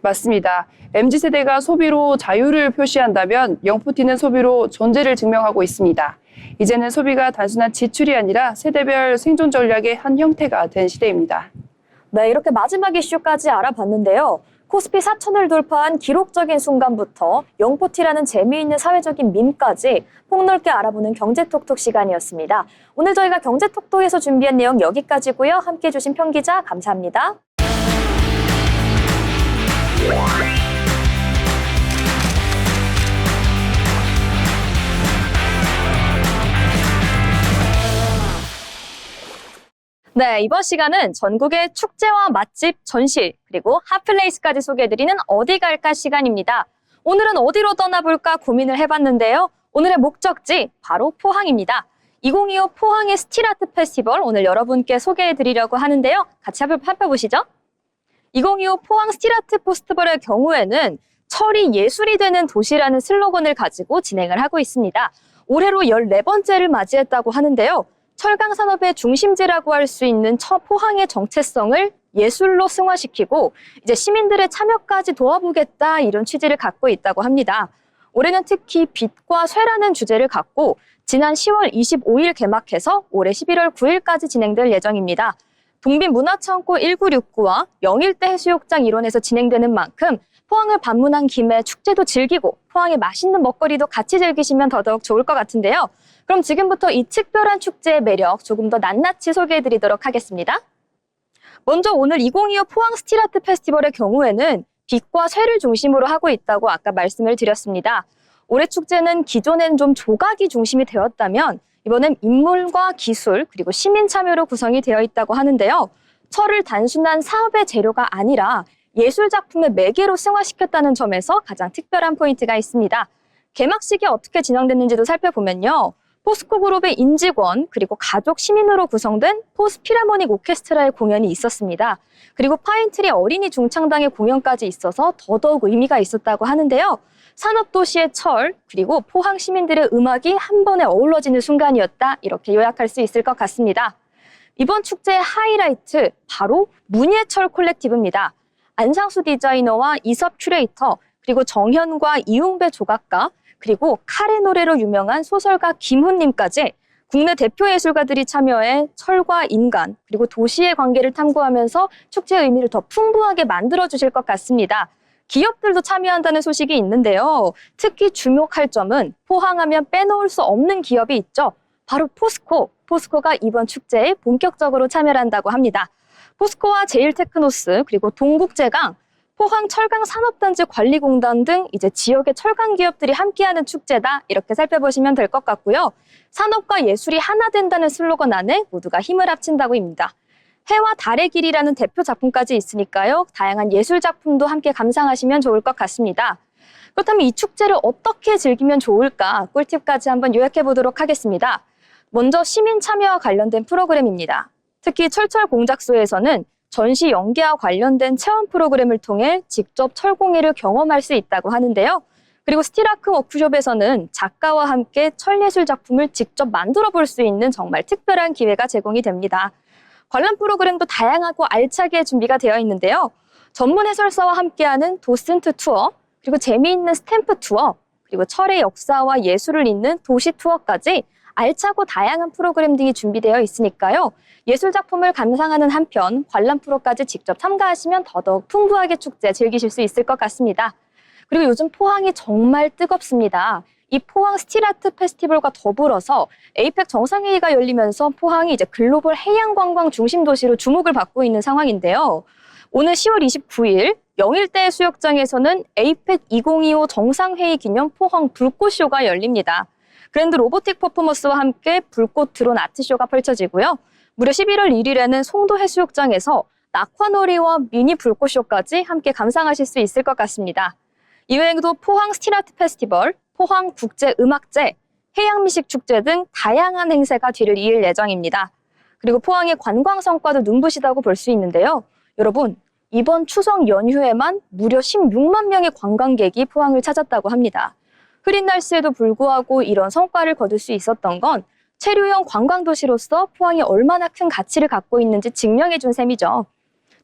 맞습니다. MZ세대가 소비로 자유를 표시한다면 영포티는 소비로 존재를 증명하고 있습니다. 이제는 소비가 단순한 지출이 아니라 세대별 생존 전략의 한 형태가 된 시대입니다. 네, 이렇게 마지막 이슈까지 알아봤는데요. 코스피 4천을 돌파한 기록적인 순간부터 영포티라는 재미있는 사회적인 밈까지 폭넓게 알아보는 경제톡톡 시간이었습니다. 오늘 저희가 경제톡톡에서 준비한 내용 여기까지고요. 함께해 주신 평기자 감사합니다. 네, 이번 시간은 전국의 축제와 맛집, 전시, 그리고 핫플레이스까지 소개해드리는 어디 갈까 시간입니다. 오늘은 어디로 떠나볼까 고민을 해봤는데요. 오늘의 목적지, 바로 포항입니다. 2025 포항의 스틸아트 페스티벌 오늘 여러분께 소개해드리려고 하는데요. 같이 살펴보시죠. 2025 포항 스틸아트 페스티벌의 경우에는 철이 예술이 되는 도시라는 슬로건을 가지고 진행을 하고 있습니다. 올해로 14번째를 맞이했다고 하는데요. 철강 산업의 중심지라고 할 수 있는 포항의 정체성을 예술로 승화시키고 이제 시민들의 참여까지 도와보겠다 이런 취지를 갖고 있다고 합니다. 올해는 특히 빛과 쇠라는 주제를 갖고 지난 10월 25일 개막해서 올해 11월 9일까지 진행될 예정입니다. 동빈 문화창고 1969와 영일대 해수욕장 일원에서 진행되는 만큼 포항을 방문한 김에 축제도 즐기고 포항의 맛있는 먹거리도 같이 즐기시면 더더욱 좋을 것 같은데요. 그럼 지금부터 이 특별한 축제의 매력 조금 더 낱낱이 소개해드리도록 하겠습니다. 먼저 오늘 2025 포항 스틸아트 페스티벌의 경우에는 빛과 쇠를 중심으로 하고 있다고 아까 말씀을 드렸습니다. 올해 축제는 기존엔 좀 조각이 중심이 되었다면 이번엔 인물과 기술 그리고 시민 참여로 구성이 되어 있다고 하는데요. 철을 단순한 사업의 재료가 아니라 예술 작품의 매개로 승화시켰다는 점에서 가장 특별한 포인트가 있습니다. 개막식이 어떻게 진행됐는지도 살펴보면요. 포스코 그룹의 임직원 그리고 가족 시민으로 구성된 포스 필하모닉 오케스트라의 공연이 있었습니다. 그리고 파인트리 어린이 중창단의 공연까지 있어서 더더욱 의미가 있었다고 하는데요. 산업도시의 철 그리고 포항 시민들의 음악이 한 번에 어우러지는 순간이었다 이렇게 요약할 수 있을 것 같습니다. 이번 축제의 하이라이트 바로 문예철 콜렉티브입니다. 안상수 디자이너와 이섭 큐레이터 그리고 정현과 이웅배 조각가 그리고 칼의 노래로 유명한 소설가 김훈님까지 국내 대표 예술가들이 참여해 철과 인간 그리고 도시의 관계를 탐구하면서 축제의 의미를 더 풍부하게 만들어주실 것 같습니다. 기업들도 참여한다는 소식이 있는데요. 특히 주목할 점은 포항하면 빼놓을 수 없는 기업이 있죠. 바로 포스코. 포스코가 이번 축제에 본격적으로 참여를 한다고 합니다. 포스코와 제일테크노스 그리고 동국제강 포항 철강 산업단지 관리공단 등 이제 지역의 철강 기업들이 함께하는 축제다 이렇게 살펴보시면 될 것 같고요. 산업과 예술이 하나 된다는 슬로건 안에 모두가 힘을 합친다고입니다. 해와 달의 길이라는 대표 작품까지 있으니까요. 다양한 예술 작품도 함께 감상하시면 좋을 것 같습니다. 그렇다면 이 축제를 어떻게 즐기면 좋을까 꿀팁까지 한번 요약해 보도록 하겠습니다. 먼저 시민 참여와 관련된 프로그램입니다. 특히 철철 공작소에서는 전시 연계와 관련된 체험 프로그램을 통해 직접 철공예를 경험할 수 있다고 하는데요. 그리고 스틸아크 워크숍에서는 작가와 함께 철예술 작품을 직접 만들어 볼 수 있는 정말 특별한 기회가 제공이 됩니다. 관람 프로그램도 다양하고 알차게 준비가 되어 있는데요. 전문 해설사와 함께하는 도슨트 투어, 그리고 재미있는 스탬프 투어, 그리고 철의 역사와 예술을 잇는 도시 투어까지 알차고 다양한 프로그램 등이 준비되어 있으니까요. 예술 작품을 감상하는 한편 관람 프로까지 직접 참가하시면 더더욱 풍부하게 축제 즐기실 수 있을 것 같습니다. 그리고 요즘 포항이 정말 뜨겁습니다. 이 포항 스틸아트 페스티벌과 더불어서 에이펙 정상회의가 열리면서 포항이 이제 글로벌 해양관광 중심 도시로 주목을 받고 있는 상황인데요. 오늘 10월 29일 영일대 수욕장에서는 에이펙 2025 정상회의 기념 포항 불꽃쇼가 열립니다. 그랜드 로보틱 퍼포먼스와 함께 불꽃 드론 아트쇼가 펼쳐지고요. 무려 11월 1일에는 송도 해수욕장에서 낙화놀이와 미니 불꽃쇼까지 함께 감상하실 수 있을 것 같습니다. 이외에도 포항 스틸아트 페스티벌, 포항 국제음악제, 해양미식축제 등 다양한 행사가 뒤를 이을 예정입니다. 그리고 포항의 관광 성과도 눈부시다고 볼 수 있는데요. 여러분, 이번 추석 연휴에만 무려 16만 명의 관광객이 포항을 찾았다고 합니다. 흐린 날씨에도 불구하고 이런 성과를 거둘 수 있었던 건 체류형 관광도시로서 포항이 얼마나 큰 가치를 갖고 있는지 증명해준 셈이죠.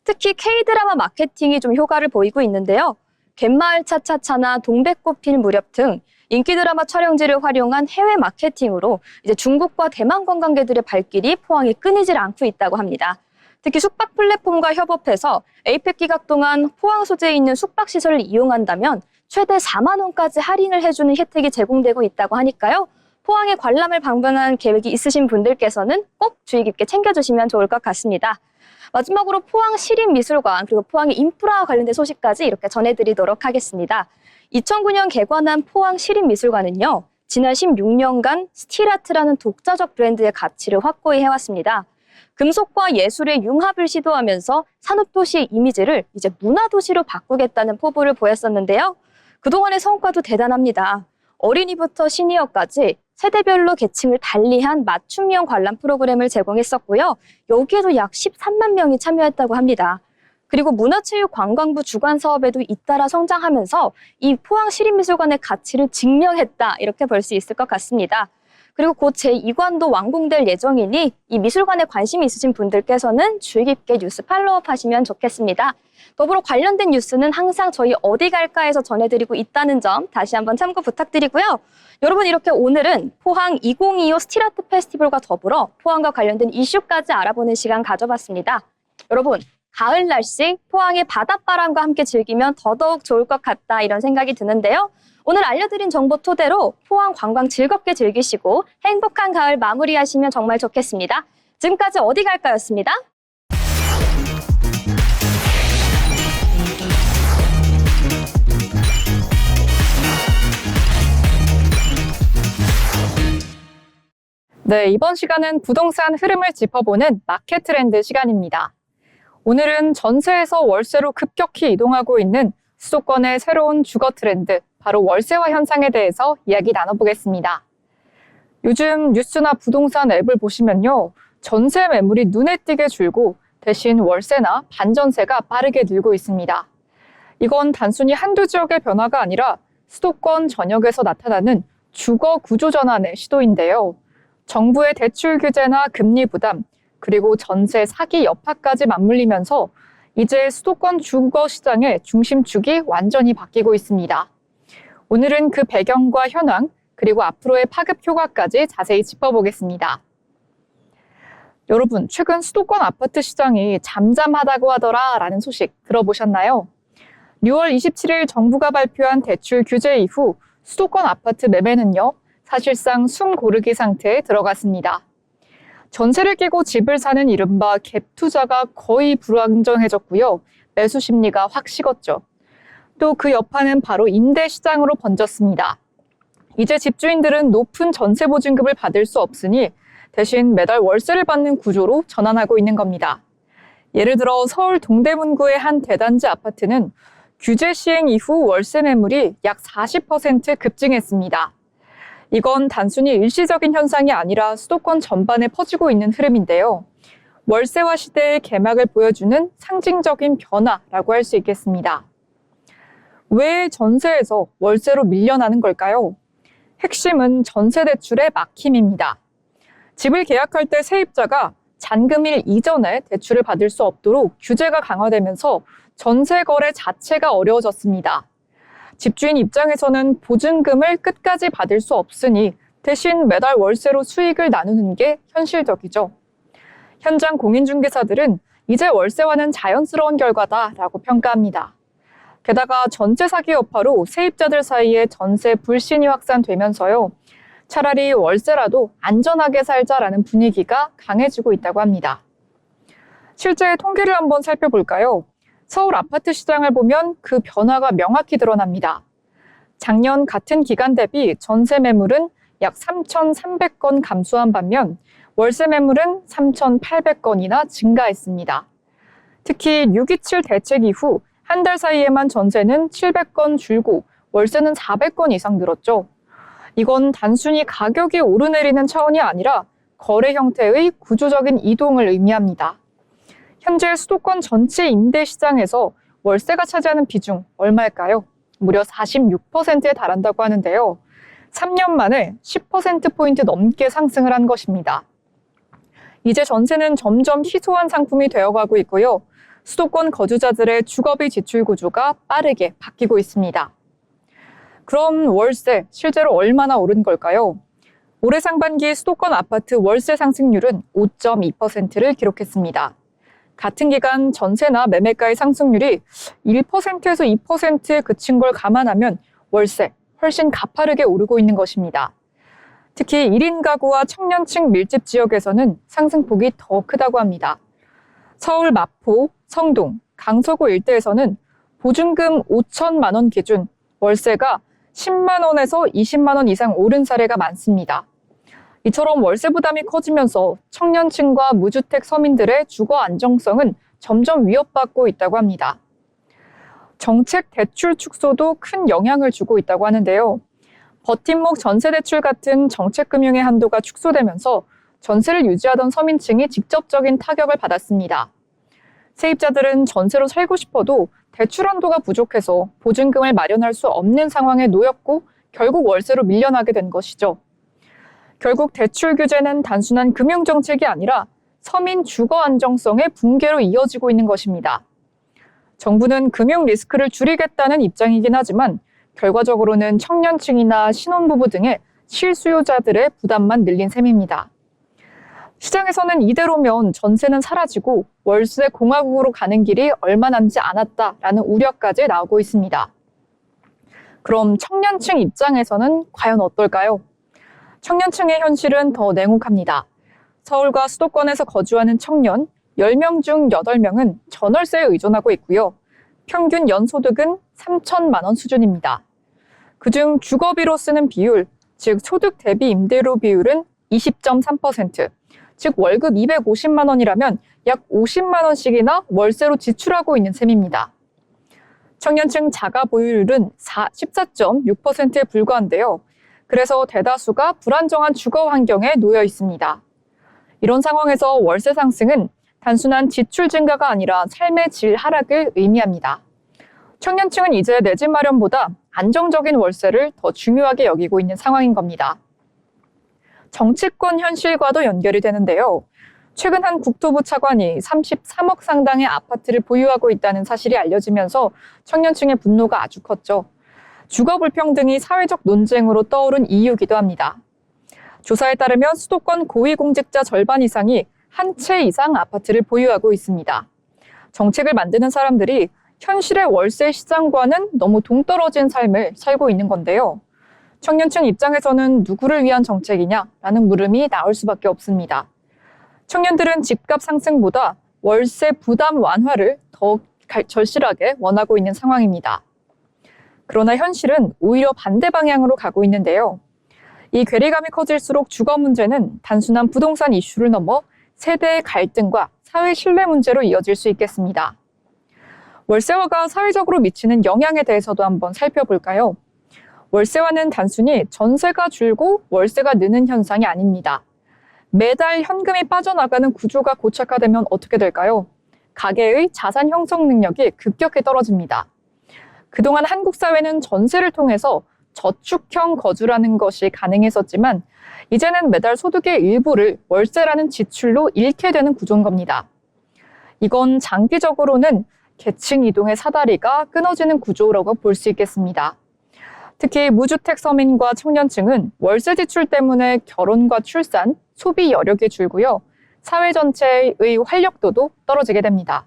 특히 K-드라마 마케팅이 좀 효과를 보이고 있는데요. 갯마을 차차차나 동백꽃필 무렵 등 인기 드라마 촬영지를 활용한 해외 마케팅으로 이제 중국과 대만 관광객들의 발길이 포항에 끊이질 않고 있다고 합니다. 특히 숙박 플랫폼과 협업해서 에이펙 기간 동안 포항 소재에 있는 숙박시설을 이용한다면 최대 4만 원까지 할인을 해주는 혜택이 제공되고 있다고 하니까요. 포항에 관람을 방문한 계획이 있으신 분들께서는 꼭 주의 깊게 챙겨주시면 좋을 것 같습니다. 마지막으로 포항 시립미술관 그리고 포항의 인프라와 관련된 소식까지 이렇게 전해드리도록 하겠습니다. 2009년 개관한 포항 시립미술관은요. 지난 16년간 스틸아트라는 독자적 브랜드의 가치를 확고히 해왔습니다. 금속과 예술의 융합을 시도하면서 산업도시의 이미지를 이제 문화도시로 바꾸겠다는 포부를 보였었는데요. 그동안의 성과도 대단합니다. 어린이부터 시니어까지 세대별로 계층을 달리한 맞춤형 관람 프로그램을 제공했었고요. 여기에도 약 13만 명이 참여했다고 합니다. 그리고 문화체육관광부 주관 사업에도 잇따라 성장하면서 이 포항시립미술관의 가치를 증명했다 이렇게 볼 수 있을 것 같습니다. 그리고 곧 제2관도 완공될 예정이니 이 미술관에 관심이 있으신 분들께서는 주의 깊게 뉴스 팔로우업 하시면 좋겠습니다. 더불어 관련된 뉴스는 항상 저희 어디 갈까에서 전해드리고 있다는 점 다시 한번 참고 부탁드리고요. 여러분 이렇게 오늘은 포항 2025 스틸아트 페스티벌과 더불어 포항과 관련된 이슈까지 알아보는 시간 가져봤습니다. 여러분 가을 날씨 포항의 바닷바람과 함께 즐기면 더더욱 좋을 것 같다 이런 생각이 드는데요. 오늘 알려드린 정보 토대로 포항 관광 즐겁게 즐기시고 행복한 가을 마무리하시면 정말 좋겠습니다. 지금까지 어디 갈까였습니다. 네, 이번 시간은 부동산 흐름을 짚어보는 마켓 트렌드 시간입니다. 오늘은 전세에서 월세로 급격히 이동하고 있는 수도권의 새로운 주거 트렌드, 바로 월세화 현상에 대해서 이야기 나눠보겠습니다. 요즘 뉴스나 부동산 앱을 보시면요. 전세 매물이 눈에 띄게 줄고 대신 월세나 반전세가 빠르게 늘고 있습니다. 이건 단순히 한두 지역의 변화가 아니라 수도권 전역에서 나타나는 주거 구조 전환의 시도인데요. 정부의 대출 규제나 금리 부담, 그리고 전세 사기 여파까지 맞물리면서 이제 수도권 주거 시장의 중심축이 완전히 바뀌고 있습니다. 오늘은 그 배경과 현황, 그리고 앞으로의 파급 효과까지 자세히 짚어보겠습니다. 여러분, 최근 수도권 아파트 시장이 잠잠하다고 하더라 라는 소식 들어보셨나요? 6월 27일 정부가 발표한 대출 규제 이후 수도권 아파트 매매는요, 사실상 숨 고르기 상태에 들어갔습니다. 전세를 끼고 집을 사는 이른바 갭 투자가 거의 불안정해졌고요. 매수 심리가 확 식었죠. 또 그 여파는 바로 임대 시장으로 번졌습니다. 이제 집주인들은 높은 전세 보증금을 받을 수 없으니 대신 매달 월세를 받는 구조로 전환하고 있는 겁니다. 예를 들어 서울 동대문구의 한 대단지 아파트는 규제 시행 이후 월세 매물이 약 40% 급증했습니다. 이건 단순히 일시적인 현상이 아니라 수도권 전반에 퍼지고 있는 흐름인데요. 월세화 시대의 개막을 보여주는 상징적인 변화라고 할 수 있겠습니다. 왜 전세에서 월세로 밀려나는 걸까요? 핵심은 전세 대출의 막힘입니다. 집을 계약할 때 세입자가 잔금일 이전에 대출을 받을 수 없도록 규제가 강화되면서 전세 거래 자체가 어려워졌습니다. 집주인 입장에서는 보증금을 끝까지 받을 수 없으니 대신 매달 월세로 수익을 나누는 게 현실적이죠. 현장 공인중개사들은 이제 월세화는 자연스러운 결과다라고 평가합니다. 게다가 전세 사기 여파로 세입자들 사이에 전세 불신이 확산되면서요. 차라리 월세라도 안전하게 살자라는 분위기가 강해지고 있다고 합니다. 실제 통계를 한번 살펴볼까요? 서울 아파트 시장을 보면 그 변화가 명확히 드러납니다. 작년 같은 기간 대비 전세 매물은 약 3,300건 감소한 반면 월세 매물은 3,800건이나 증가했습니다. 특히 6.27 대책 이후 한 달 사이에만 전세는 700건 줄고 월세는 400건 이상 늘었죠. 이건 단순히 가격이 오르내리는 차원이 아니라 거래 형태의 구조적인 이동을 의미합니다. 현재 수도권 전체 임대 시장에서 월세가 차지하는 비중 얼마일까요? 무려 46%에 달한다고 하는데요. 3년 만에 10%포인트 넘게 상승을 한 것입니다. 이제 전세는 점점 희소한 상품이 되어가고 있고요. 수도권 거주자들의 주거비 지출 구조가 빠르게 바뀌고 있습니다. 그럼 월세 실제로 얼마나 오른 걸까요? 올해 상반기 수도권 아파트 월세 상승률은 5.2%를 기록했습니다. 같은 기간 전세나 매매가의 상승률이 1%에서 2%에 그친 걸 감안하면 월세 훨씬 가파르게 오르고 있는 것입니다. 특히 1인 가구와 청년층 밀집 지역에서는 상승폭이 더 크다고 합니다. 서울 마포, 성동, 강서구 일대에서는 보증금 5천만 원 기준 월세가 10만 원에서 20만 원 이상 오른 사례가 많습니다. 이처럼 월세 부담이 커지면서 청년층과 무주택 서민들의 주거 안정성은 점점 위협받고 있다고 합니다. 정책 대출 축소도 큰 영향을 주고 있다고 하는데요. 버팀목 전세대출 같은 정책금융의 한도가 축소되면서 전세를 유지하던 서민층이 직접적인 타격을 받았습니다. 세입자들은 전세로 살고 싶어도 대출 한도가 부족해서 보증금을 마련할 수 없는 상황에 놓였고 결국 월세로 밀려나게 된 것이죠. 결국 대출 규제는 단순한 금융정책이 아니라 서민 주거 안정성의 붕괴로 이어지고 있는 것입니다. 정부는 금융 리스크를 줄이겠다는 입장이긴 하지만 결과적으로는 청년층이나 신혼부부 등의 실수요자들의 부담만 늘린 셈입니다. 시장에서는 이대로면 전세는 사라지고 월세 공화국으로 가는 길이 얼마 남지 않았다라는 우려까지 나오고 있습니다. 그럼 청년층 입장에서는 과연 어떨까요? 청년층의 현실은 더 냉혹합니다. 서울과 수도권에서 거주하는 청년 10명 중 8명은 전월세에 의존하고 있고요. 평균 연소득은 3천만 원 수준입니다. 그중 주거비로 쓰는 비율, 즉 소득 대비 임대료 비율은 20.3%, 즉 월급 250만 원이라면 약 50만 원씩이나 월세로 지출하고 있는 셈입니다. 청년층 자가 보유율은 14.6%에 불과한데요. 그래서 대다수가 불안정한 주거 환경에 놓여 있습니다. 이런 상황에서 월세 상승은 단순한 지출 증가가 아니라 삶의 질 하락을 의미합니다. 청년층은 이제 내 집 마련보다 안정적인 월세를 더 중요하게 여기고 있는 상황인 겁니다. 정치권 현실과도 연결이 되는데요. 최근 한 국토부 차관이 33억 상당의 아파트를 보유하고 있다는 사실이 알려지면서 청년층의 분노가 아주 컸죠. 주거 불평등이 사회적 논쟁으로 떠오른 이유이기도 합니다. 조사에 따르면 수도권 고위공직자 절반 이상이 한 채 이상 아파트를 보유하고 있습니다. 정책을 만드는 사람들이 현실의 월세 시장과는 너무 동떨어진 삶을 살고 있는 건데요. 청년층 입장에서는 누구를 위한 정책이냐라는 물음이 나올 수밖에 없습니다. 청년들은 집값 상승보다 월세 부담 완화를 더 절실하게 원하고 있는 상황입니다. 그러나 현실은 오히려 반대 방향으로 가고 있는데요. 이 괴리감이 커질수록 주거 문제는 단순한 부동산 이슈를 넘어 세대의 갈등과 사회 신뢰 문제로 이어질 수 있겠습니다. 월세화가 사회적으로 미치는 영향에 대해서도 한번 살펴볼까요? 월세화는 단순히 전세가 줄고 월세가 느는 현상이 아닙니다. 매달 현금이 빠져나가는 구조가 고착화되면 어떻게 될까요? 가계의 자산 형성 능력이 급격히 떨어집니다. 그동안 한국 사회는 전세를 통해서 저축형 거주라는 것이 가능했었지만 이제는 매달 소득의 일부를 월세라는 지출로 잃게 되는 구조인 겁니다. 이건 장기적으로는 계층 이동의 사다리가 끊어지는 구조라고 볼 수 있겠습니다. 특히 무주택 서민과 청년층은 월세 지출 때문에 결혼과 출산, 소비 여력이 줄고요. 사회 전체의 활력도도 떨어지게 됩니다.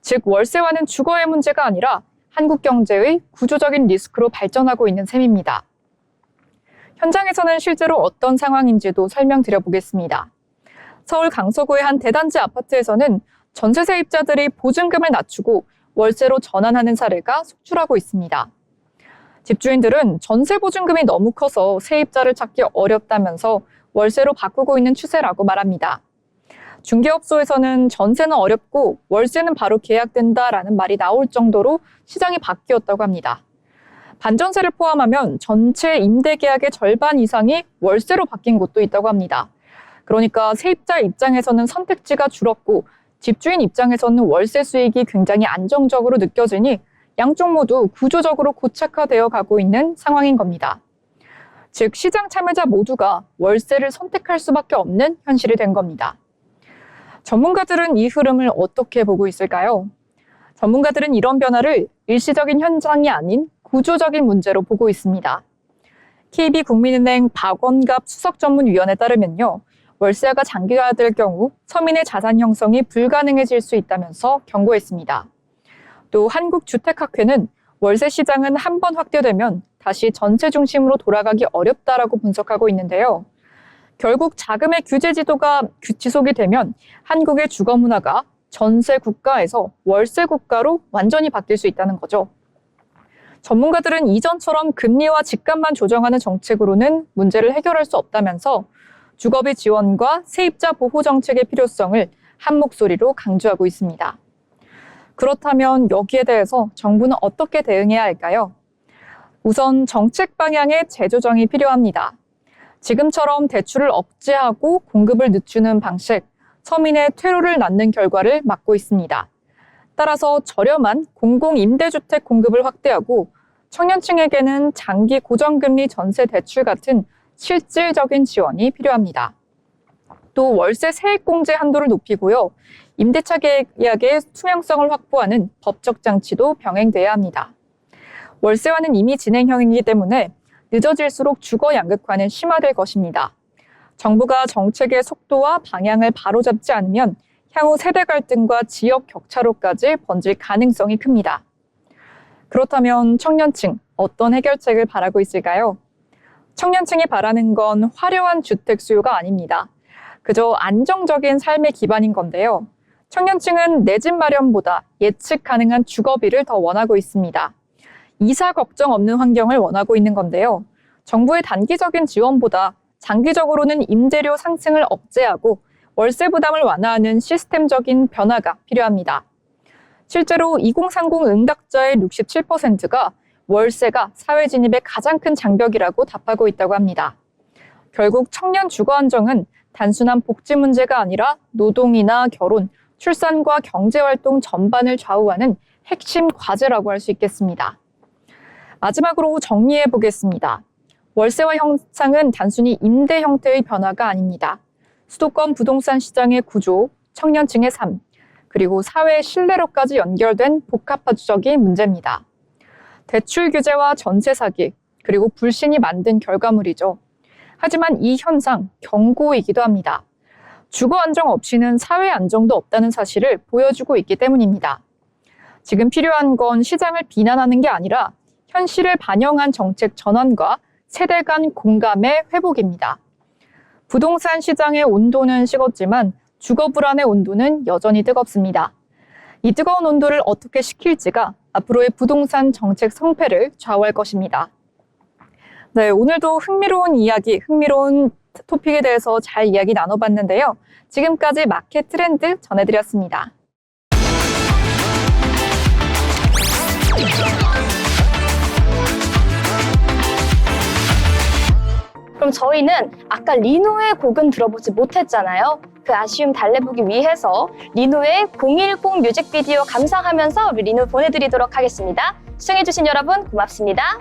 즉 월세와는 주거의 문제가 아니라 한국 경제의 구조적인 리스크로 발전하고 있는 셈입니다. 현장에서는 실제로 어떤 상황인지도 설명드려 보겠습니다. 서울 강서구의 한 대단지 아파트에서는 전세 세입자들이 보증금을 낮추고 월세로 전환하는 사례가 속출하고 있습니다. 집주인들은 전세 보증금이 너무 커서 세입자를 찾기 어렵다면서 월세로 바꾸고 있는 추세라고 말합니다. 중개업소에서는 전세는 어렵고 월세는 바로 계약된다라는 말이 나올 정도로 시장이 바뀌었다고 합니다. 반전세를 포함하면 전체 임대 계약의 절반 이상이 월세로 바뀐 곳도 있다고 합니다. 그러니까 세입자 입장에서는 선택지가 줄었고 집주인 입장에서는 월세 수익이 굉장히 안정적으로 느껴지니 양쪽 모두 구조적으로 고착화되어 가고 있는 상황인 겁니다. 즉 시장 참여자 모두가 월세를 선택할 수밖에 없는 현실이 된 겁니다. 전문가들은 이 흐름을 어떻게 보고 있을까요? 전문가들은 이런 변화를 일시적인 현상이 아닌 구조적인 문제로 보고 있습니다. KB국민은행 박원갑 수석전문위원에 따르면요. 월세화가 장기화될 경우 서민의 자산 형성이 불가능해질 수 있다면서 경고했습니다. 또 한국주택학회는 월세 시장은 한 번 확대되면 다시 전세 중심으로 돌아가기 어렵다라고 분석하고 있는데요. 결국 자금의 규제 지도가 지속이 되면 한국의 주거 문화가 전세 국가에서 월세 국가로 완전히 바뀔 수 있다는 거죠. 전문가들은 이전처럼 금리와 집값만 조정하는 정책으로는 문제를 해결할 수 없다면서 주거비 지원과 세입자 보호 정책의 필요성을 한 목소리로 강조하고 있습니다. 그렇다면 여기에 대해서 정부는 어떻게 대응해야 할까요? 우선 정책 방향의 재조정이 필요합니다. 지금처럼 대출을 억제하고 공급을 늦추는 방식, 서민의 퇴로를 낳는 결과를 막고 있습니다. 따라서 저렴한 공공임대주택 공급을 확대하고 청년층에게는 장기 고정금리 전세 대출 같은 실질적인 지원이 필요합니다. 또 월세 세액공제 한도를 높이고요. 임대차 계약의 투명성을 확보하는 법적 장치도 병행돼야 합니다. 월세화는 이미 진행형이기 때문에 늦어질수록 주거 양극화는 심화될 것입니다. 정부가 정책의 속도와 방향을 바로잡지 않으면 향후 세대 갈등과 지역 격차로까지 번질 가능성이 큽니다. 그렇다면 청년층 어떤 해결책을 바라고 있을까요? 청년층이 바라는 건 화려한 주택 수요가 아닙니다. 그저 안정적인 삶의 기반인 건데요. 청년층은 내 집 마련보다 예측 가능한 주거비를 더 원하고 있습니다. 이사 걱정 없는 환경을 원하고 있는 건데요. 정부의 단기적인 지원보다 장기적으로는 임대료 상승을 억제하고 월세 부담을 완화하는 시스템적인 변화가 필요합니다. 실제로 2030 응답자의 67%가 월세가 사회 진입의 가장 큰 장벽이라고 답하고 있다고 합니다. 결국 청년 주거 안정은 단순한 복지 문제가 아니라 노동이나 결혼, 출산과 경제활동 전반을 좌우하는 핵심 과제라고 할 수 있겠습니다. 마지막으로 정리해 보겠습니다. 월세화 현상은 단순히 임대 형태의 변화가 아닙니다. 수도권 부동산 시장의 구조, 청년층의 삶, 그리고 사회의 신뢰로까지 연결된 복합적인 문제입니다. 대출 규제와 전세 사기, 그리고 불신이 만든 결과물이죠. 하지만 이 현상 경고이기도 합니다. 주거 안정 없이는 사회 안정도 없다는 사실을 보여주고 있기 때문입니다. 지금 필요한 건 시장을 비난하는 게 아니라 현실을 반영한 정책 전환과 세대 간 공감의 회복입니다. 부동산 시장의 온도는 식었지만 주거 불안의 온도는 여전히 뜨겁습니다. 이 뜨거운 온도를 어떻게 식힐지가 앞으로의 부동산 정책 성패를 좌우할 것입니다. 네, 오늘도 흥미로운 이야기, 흥미로운 토픽에 대해서 잘 이야기 나눠봤는데요. 지금까지 마켓 트렌드 전해드렸습니다. 그럼 저희는 아까 리노의 곡은 들어보지 못했잖아요. 그 아쉬움 달래보기 위해서 리노의 010 뮤직비디오 감상하면서 우리 리노 보내드리도록 하겠습니다. 시청해주신 여러분 고맙습니다.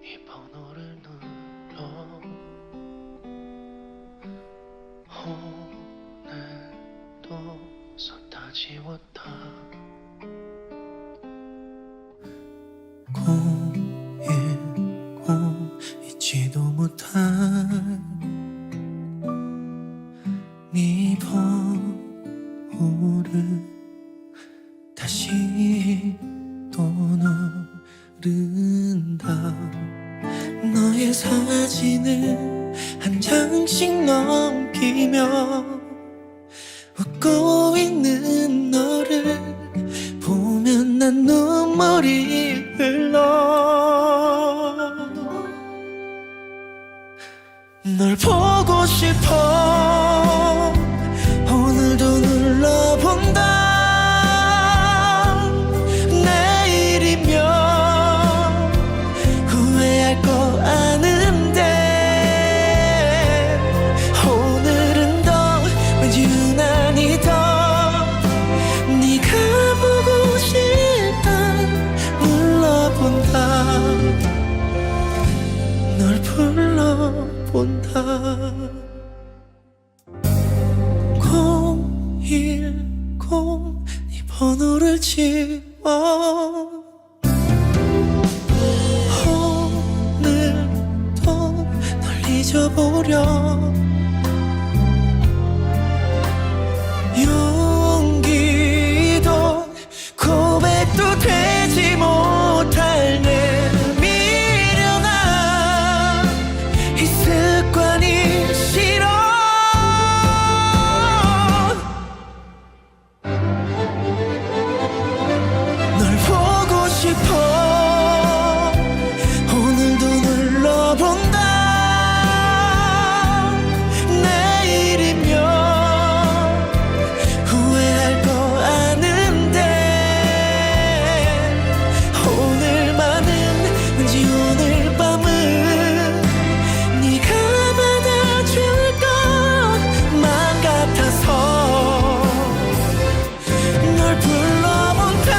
이 번호를 눌러 오늘도 썼다 지웠다 010 잊지도 못한 네 번호를 다시 또 누른다 너의 사진을 한 장씩 넘기며 웃고 있는 너를 보면 난 눈물이 흘러 널 보고 싶어 오늘도 눌러본다 내일이면 후회할 거 아는데 오늘은 더 왠지 유난히 더 네가 보고 싶다 불러본다 널 불러본다 010 네 번호를 지워 오늘도 널 잊어보려 용기도 고백도 되지 못할 내 미련한 이 습관이 싫어 널 보고 싶어 오늘도 눌러본다 내일이면 후회할 거 아는데 오늘만은 왠지 오늘 밤은 네가 받아줄 것만 같아서 널 불러본다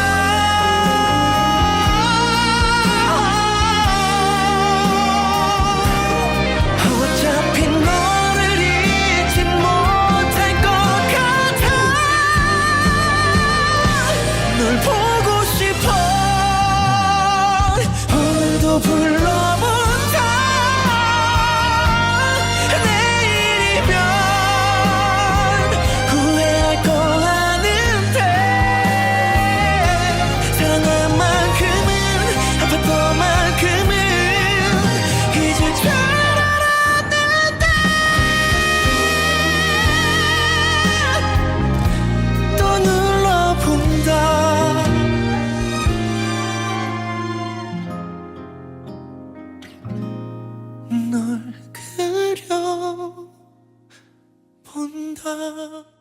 어차피 너를 잊지 못할 것 같아 널 보고 싶어 오늘도 불러본다 내일이면 후회할 거 아는데 사랑한 만큼은 아팠던 만큼은 잊을 줄 알았는데 또 눌러본다 널 그려본다